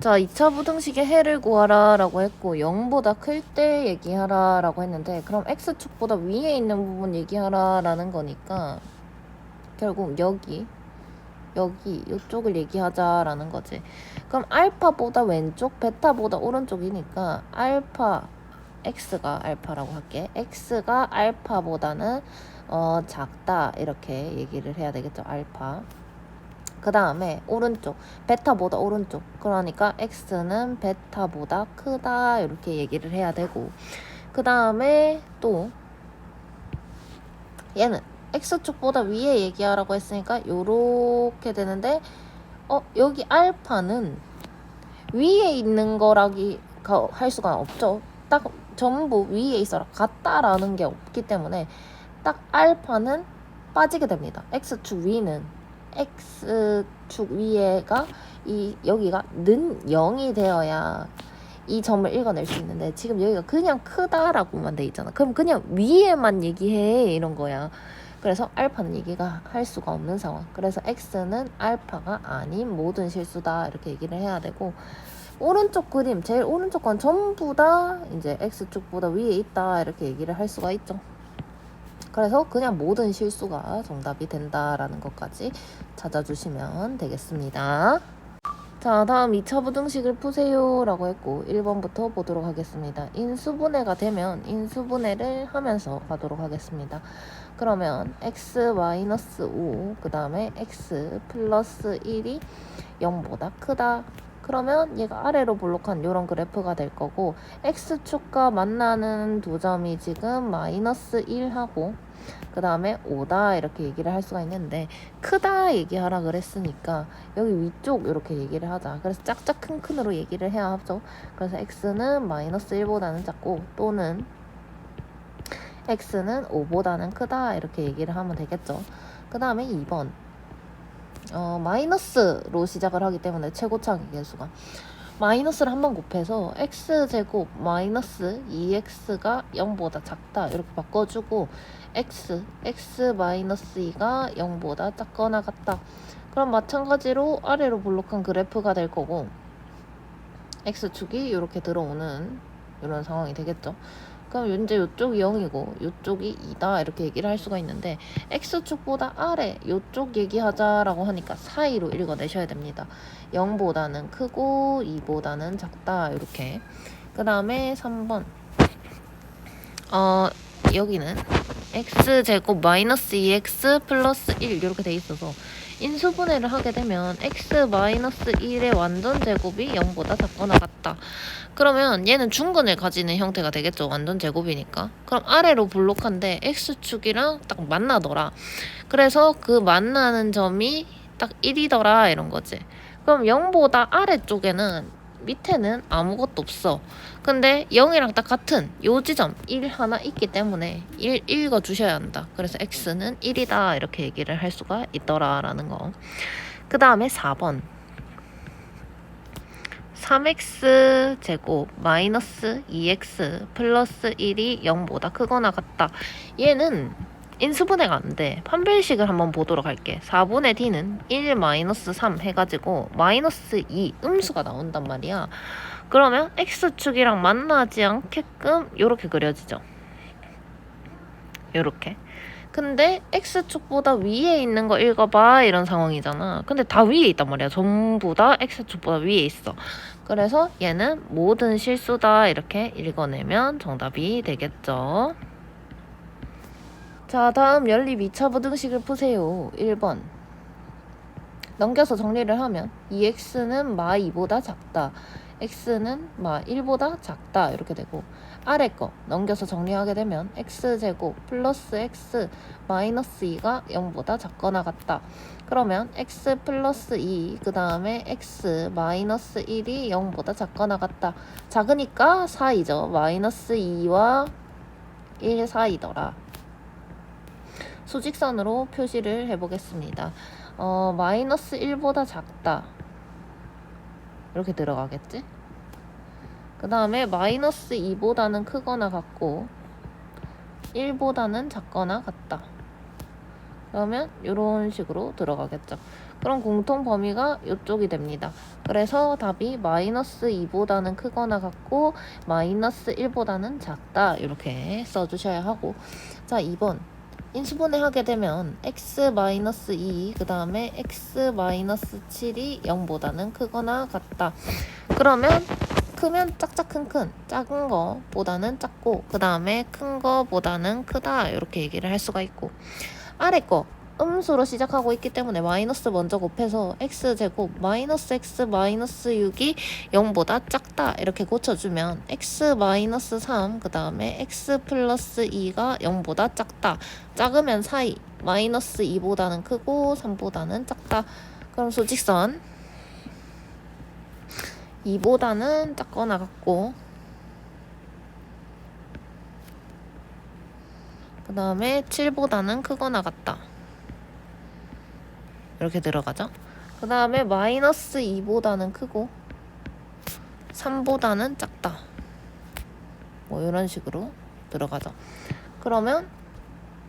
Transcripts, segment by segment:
자, 2차 부등식의 해를 구하라 라고 했고 0보다 클 때 얘기하라 라고 했는데, 그럼 x축보다 위에 있는 부분 얘기하라 라는 거니까 결국 여기 이쪽을 얘기하자 라는 거지. 그럼 알파보다 왼쪽, 베타보다 오른쪽이니까 알파, x가 알파라고 할게. x가 알파보다는 작다 이렇게 얘기를 해야 되겠죠. 알파. 그 다음에 오른쪽, 베타보다 오른쪽, 그러니까 x는 베타보다 크다 이렇게 얘기를 해야 되고, 그 다음에 또 얘는 x축보다 위에 얘기하라고 했으니까 요렇게 되는데, 여기 알파는 위에 있는 거라기 할 수가 없죠. 딱 전부 위에 있어라 같다라는 게 없기 때문에 딱 알파는 빠지게 됩니다. x축 위는, x축 위에가 여기가 는 0이 되어야 이 점을 읽어낼 수 있는데, 지금 여기가 그냥 크다라고만 돼 있잖아. 그럼 그냥 위에만 얘기해 이런 거야. 그래서 알파는 얘기가 할 수가 없는 상황. 그래서 x는 알파가 아닌 모든 실수다 이렇게 얘기를 해야 되고, 오른쪽 그림 제일 오른쪽 건 전부 다 이제 x축보다 위에 있다 이렇게 얘기를 할 수가 있죠. 그래서 그냥 모든 실수가 정답이 된다라는 것까지 찾아주시면 되겠습니다. 자, 다음 2차 부등식을 푸세요 라고 했고 1번부터 보도록 하겠습니다. 인수분해가 되면 인수분해를 하면서 가도록 하겠습니다. 그러면 x-5 그 다음에 x 플러스 1이 0보다 크다. 그러면 얘가 아래로 볼록한 이런 그래프가 될 거고, x축과 만나는 두 점이 지금 마이너스 1하고 그 다음에 5다 이렇게 얘기를 할 수가 있는데, 크다 얘기하라 그랬으니까 여기 위쪽 이렇게 얘기를 하자. 그래서 짝짝 큰 큰으로 얘기를 해야 하죠. 그래서 x는 마이너스 1보다는 작고 또는 x는 5보다는 크다 이렇게 얘기를 하면 되겠죠. 그 다음에 2번 마이너스로 시작을 하기 때문에 최고차기 계수가 마이너스를 한번 곱해서 x제곱 마이너스 2x가 0보다 작다 이렇게 바꿔주고, x 마이너스 2가 0보다 작거나 같다. 그럼 마찬가지로 아래로 볼록한 그래프가 될 거고, x축이 이렇게 들어오는 이런 상황이 되겠죠. 그럼 현재 이쪽이 0이고 이쪽이 2다 이렇게 얘기를 할 수가 있는데, x축보다 아래 이쪽 얘기하자라고 하니까 사이로 읽어내셔야 됩니다. 0보다는 크고 2보다는 작다 이렇게. 그 다음에 3번 여기는 x제곱 마이너스 2x 플러스 1 이렇게 돼 있어서 인수분해를 하게 되면 x 마이너스 1의 완전 제곱이 0보다 작거나 같다. 그러면 얘는 중근을 가지는 형태가 되겠죠. 완전 제곱이니까. 그럼 아래로 볼록한데 x축이랑 딱 만나더라. 그래서 그 만나는 점이 딱 1이더라 이런 거지. 그럼 0보다 아래쪽에는 밑에는 아무것도 없어. 근데 0이랑 딱 같은 요 지점 1 하나 있기 때문에 1 읽어주셔야 한다. 그래서 x는 1이다 이렇게 얘기를 할 수가 있더라 라는 거. 그 다음에 4번 3x 제곱 마이너스 2x 플러스 1이 0보다 크거나 같다. 얘는 인수분해가 안 돼. 판별식을 한번 보도록 할게. 4분의 d는 1 마이너스 3 해가지고 마이너스 2 음수가 나온단 말이야. 그러면 x축이랑 만나지 않게끔 이렇게 그려지죠. 이렇게. 근데 x축보다 위에 있는 거 읽어봐 이런 상황이잖아. 근데 다 위에 있단 말이야. 전부 다 x축보다 위에 있어. 그래서 얘는 모든 실수다 이렇게 읽어내면 정답이 되겠죠. 자, 다음 연립 2차 부등식을 푸세요. 1번 넘겨서 정리를 하면 2x는 마 2보다 작다, x는 마 1보다 작다 이렇게 되고, 아래 거 넘겨서 정리하게 되면 x제곱 플러스 x 마이너스 2가 0보다 작거나 같다. 그러면 x 플러스 2 그 다음에 x 마이너스 1이 0보다 작거나 같다. 작으니까 사이죠. 마이너스 2와 1 사이더라. 수직선으로 표시를 해보겠습니다. 마이너스 1보다 작다 이렇게 들어가겠지? 그 다음에 마이너스 2보다는 크거나 같고 1보다는 작거나 같다. 그러면 이런 식으로 들어가겠죠. 그럼 공통 범위가 이쪽이 됩니다. 그래서 답이 마이너스 2보다는 크거나 같고 마이너스 1보다는 작다 이렇게 써주셔야 하고, 자 2번 인수분해 하게 되면 x-2 그 다음에 x-7이 0보다는 크거나 같다. 그러면 크면 짝짝 큰 작은 거보다는 작고 그 다음에 큰 거보다는 크다 이렇게 얘기를 할 수가 있고, 아래 거 음수로 시작하고 있기 때문에 마이너스 먼저 곱해서 x제곱 마이너스 x 마이너스 6이 0보다 작다 이렇게 고쳐주면 x 마이너스 3 그 다음에 x 플러스 2가 0보다 작다. 작으면 사이 마이너스 2보다는 크고 3보다는 작다. 그럼 수직선 2보다는 작거나 같고 그 다음에 7보다는 크거나 같다 이렇게 들어가죠. 그 다음에 마이너스 2보다는 크고 3보다는 작다 뭐 이런 식으로 들어가죠. 그러면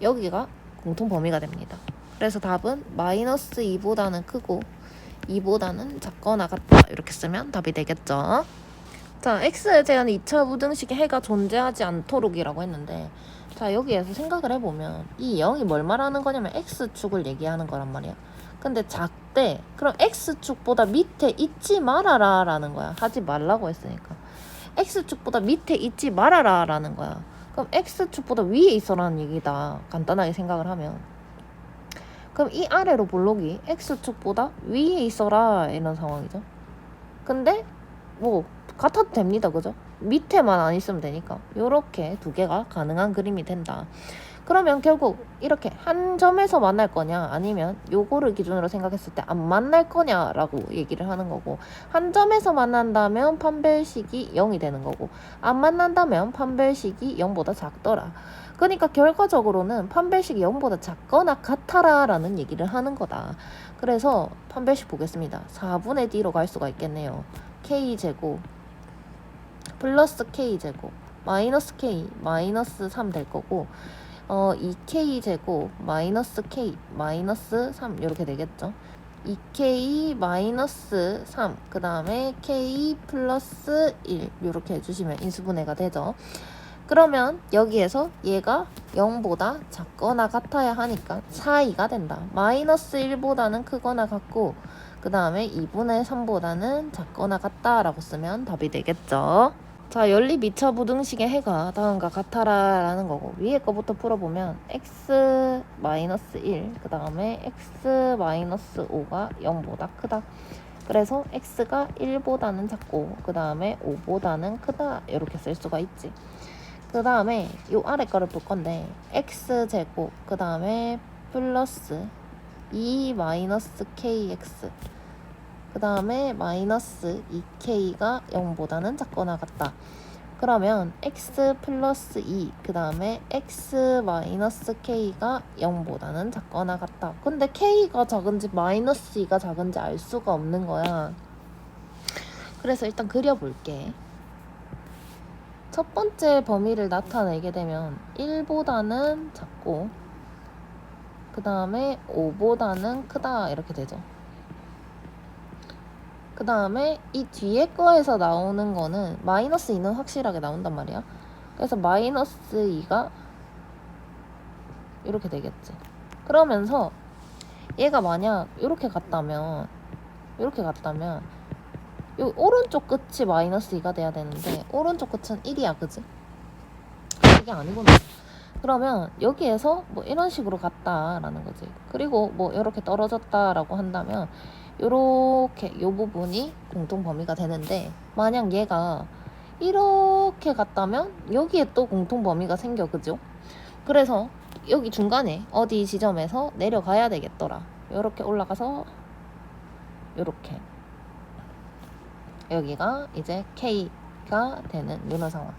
여기가 공통 범위가 됩니다. 그래서 답은 마이너스 2보다는 크고 2보다는 작거나 같다 이렇게 쓰면 답이 되겠죠. 자, x에 대한 2차 부등식의 해가 존재하지 않도록이라고 했는데, 자 여기에서 생각을 해보면 이 0이 뭘 말하는 거냐면 x축을 얘기하는 거란 말이야. 근데 작대, 그럼 x축보다 밑에 있지 말아라 라는 거야. 하지 말라고 했으니까 x축보다 밑에 있지 말아라 라는 거야. 그럼 x축보다 위에 있어라는 얘기다, 간단하게 생각을 하면. 그럼 이 아래로 볼록이 x축보다 위에 있어라 이런 상황이죠. 근데 뭐 같아도 됩니다, 그죠? 밑에만 안 있으면 되니까 요렇게 두 개가 가능한 그림이 된다. 그러면 결국 이렇게 한 점에서 만날 거냐 아니면 요거를 기준으로 생각했을 때 안 만날 거냐라고 얘기를 하는 거고, 한 점에서 만난다면 판별식이 0이 되는 거고 안 만난다면 판별식이 0보다 작더라. 그러니까 결과적으로는 판별식이 0보다 작거나 같아라 라는 얘기를 하는 거다. 그래서 판별식 보겠습니다. 4분의 D로 갈 수가 있겠네요. K제곱 플러스 K제곱 마이너스 K 마이너스 3 될 거고 2K제곱 마이너스 K 마이너스 3 이렇게 되겠죠. 2K 마이너스 3 그 다음에 K 플러스 1 이렇게 해주시면 인수분해가 되죠. 그러면 여기에서 얘가 0보다 작거나 같아야 하니까 4이가 된다. 마이너스 1보다는 크거나 같고 그 다음에 2분의 3보다는 작거나 같다라고 쓰면 답이 되겠죠. 자, 연립 2차 부등식의 해가 다음과 같아라 라는 거고, 위에 거부터 풀어보면 x-1 그 다음에 x-5가 0보다 크다. 그래서 x가 1보다는 작고 그 다음에 5보다는 크다 이렇게 쓸 수가 있지. 그 다음에 요 아래 거를 볼 건데 x제곱 그 다음에 플러스 2 마이너스 kx 그 다음에 마이너스 2k가 0보다는 작거나 같다. 그러면 x 플러스 2 그 다음에 x 마이너스 k가 0보다는 작거나 같다. 근데 k가 작은지 마이너스 2가 작은지 알 수가 없는 거야. 그래서 일단 그려볼게. 첫 번째 범위를 나타내게 되면 1보다는 작고 그 다음에 5보다는 크다 이렇게 되죠. 그 다음에 이 뒤에 거에서 나오는 거는 마이너스 2는 확실하게 나온단 말이야. 그래서 마이너스 2가 이렇게 되겠지. 그러면서 얘가 만약 이렇게 갔다면 요 오른쪽 끝이 마이너스 2가 돼야 되는데 오른쪽 끝은 1이야, 그지? 이게 아니구나. 그러면 여기에서 뭐 이런 식으로 갔다라는 거지. 그리고 뭐 이렇게 떨어졌다라고 한다면 요렇게 요 부분이 공통 범위가 되는데, 만약 얘가 이렇게 갔다면 여기에 또 공통 범위가 생겨, 그죠? 그래서 여기 중간에 어디 지점에서 내려가야 되겠더라. 요렇게 올라가서 요렇게 여기가 이제 K가 되는 이런 상황.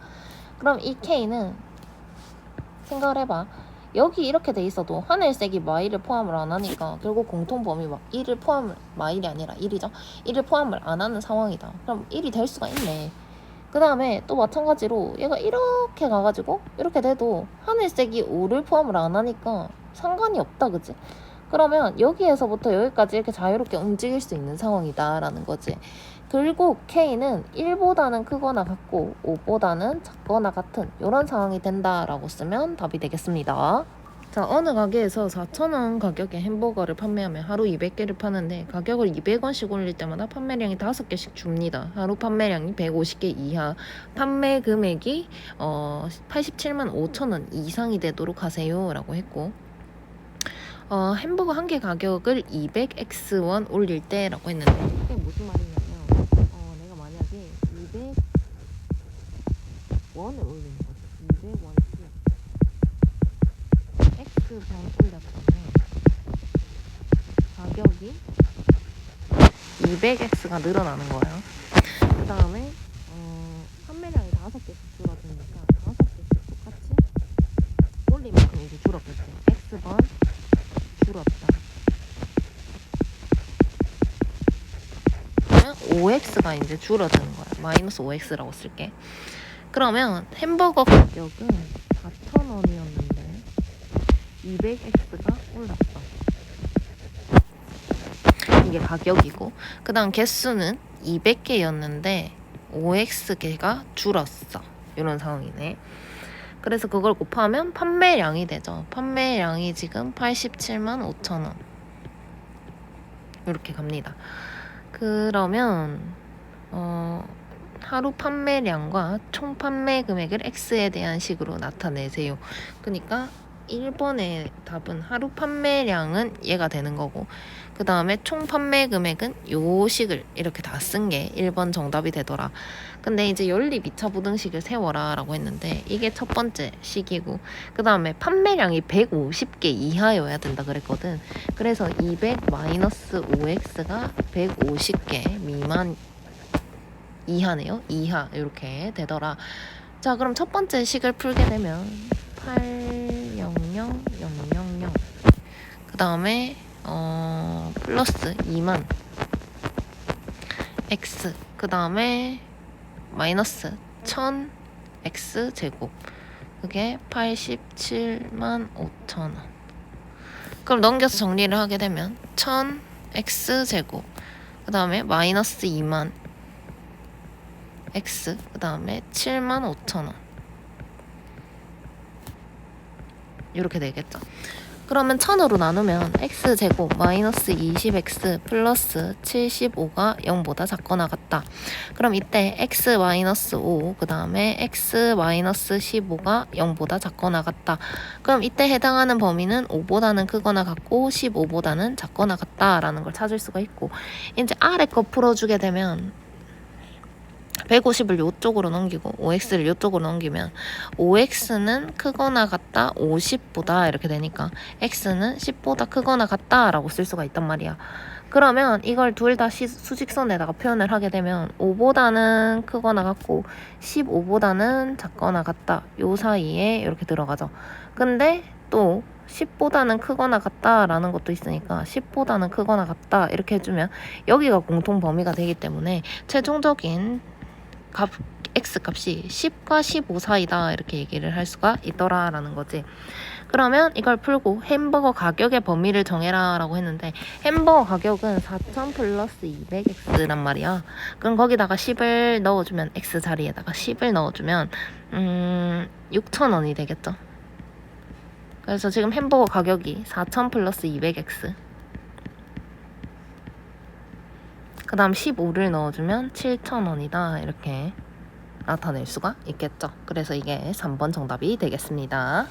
그럼 이 K는 생각을 해봐. 여기 이렇게 돼 있어도 하늘색이 마일을 포함을 안 하니까 결국 공통 범위 막 1을 포함을, 마일이 아니라 1이죠. 1을 포함을 안 하는 상황이다. 그럼 1이 될 수가 있네. 그 다음에 또 마찬가지로 얘가 이렇게 가가지고 이렇게 돼도 하늘색이 5를 포함을 안 하니까 상관이 없다, 그치? 그러면 여기에서부터 여기까지 이렇게 자유롭게 움직일 수 있는 상황이다라는 거지. 그리고 K는 1보다는 크거나 같고 5보다는 작거나 같은 이런 상황이 된다라고 쓰면 답이 되겠습니다. 자, 어느 가게에서 4,000원 가격의 햄버거를 판매하면 하루 200개를 파는데 가격을 200원씩 올릴 때마다 판매량이 5개씩 줍니다. 하루 판매량이 150개 이하, 판매 금액이 87만 5천원 이상이 되도록 하세요 라고 했고, 햄버거 한 개 가격을 200X원 올릴 때 라고 했는데, 이게 무슨 말이냐면 내가 만약에 200원을 올리는 거죠. 200원씩 X번 올렸다면 가격이 200X가 늘어나는 거예요. 그 다음에 판매량이 5개씩 줄어드니까 5개씩 똑같이 올린 만큼 이제 줄었겠지. X번 줄었다. 그러면 5X가 이제 줄어드는 거야. 마이너스 5X라고 쓸게. 그러면 햄버거 가격은 4,000원이었는데 200X가 올랐어. 이게 가격이고, 그 다음 개수는 200개였는데 5X개가 줄었어. 이런 상황이네. 그래서 그걸 곱하면 판매량이 되죠. 판매량이 지금 87만 5천원 이렇게 갑니다. 그러면 하루 판매량과 총 판매 금액을 X에 대한 식으로 나타내세요. 그러니까 1번의 답은 하루 판매량은 얘가 되는 거고, 그 다음에 총 판매 금액은 요 식을 이렇게 다 쓴 게 1번 정답이 되더라. 근데 이제 연립 2차 부등식을 세워라 라고 했는데 이게 첫 번째 식이고, 그 다음에 판매량이 150개 이하여야 된다 그랬거든. 그래서 200-5x가 150개 미만 이하네요. 이하 이렇게 되더라. 자, 그럼 첫 번째 식을 풀게 되면 800,000 그 다음에 플러스 2만 x 그 다음에 마이너스 1000 x 제곱, 그게 87만 5천원. 그럼 넘겨서 정리를 하게 되면 1000 x 제곱, 그 다음에 마이너스 2만 x, 그 다음에 7만 5천원 이렇게 되겠죠. 그러면 1000으로 나누면 x제곱 마이너스 20x 플러스 75가 0보다 작거나 같다. 그럼 이때 x 마이너스 5, 그 다음에 x 마이너스 15가 0보다 작거나 같다. 그럼 이때 해당하는 범위는 5보다는 크거나 같고 15보다는 작거나 같다라는 걸 찾을 수가 있고, 이제 아래 거 풀어주게 되면 150을 요쪽으로 넘기고 5x를 요쪽으로 넘기면 5x는 크거나 같다 50보다 이렇게 되니까 x는 10보다 크거나 같다 라고 쓸 수가 있단 말이야. 그러면 이걸 둘 다 수직선에다가 표현을 하게 되면 5보다는 크거나 같고 15보다는 작거나 같다 요 사이에 이렇게 들어가죠. 근데 또 10보다는 크거나 같다라는 것도 있으니까 10보다는 크거나 같다 이렇게 해주면 여기가 공통 범위가 되기 때문에 최종적인 x 값이 10과 15 사이다 이렇게 얘기를 할 수가 있더라 라는 거지. 그러면 이걸 풀고 햄버거 가격의 범위를 정해라 라고 했는데, 햄버거 가격은 4,000 플러스 200x란 말이야. 그럼 거기다가 10을 넣어주면, x 자리에다가 10을 넣어주면 6,000원이 되겠죠. 그래서 지금 햄버거 가격이 4,000 플러스 200x, 그 다음 15를 넣어주면 7,000원이다 이렇게 나타낼 수가 있겠죠. 그래서 이게 3번 정답이 되겠습니다.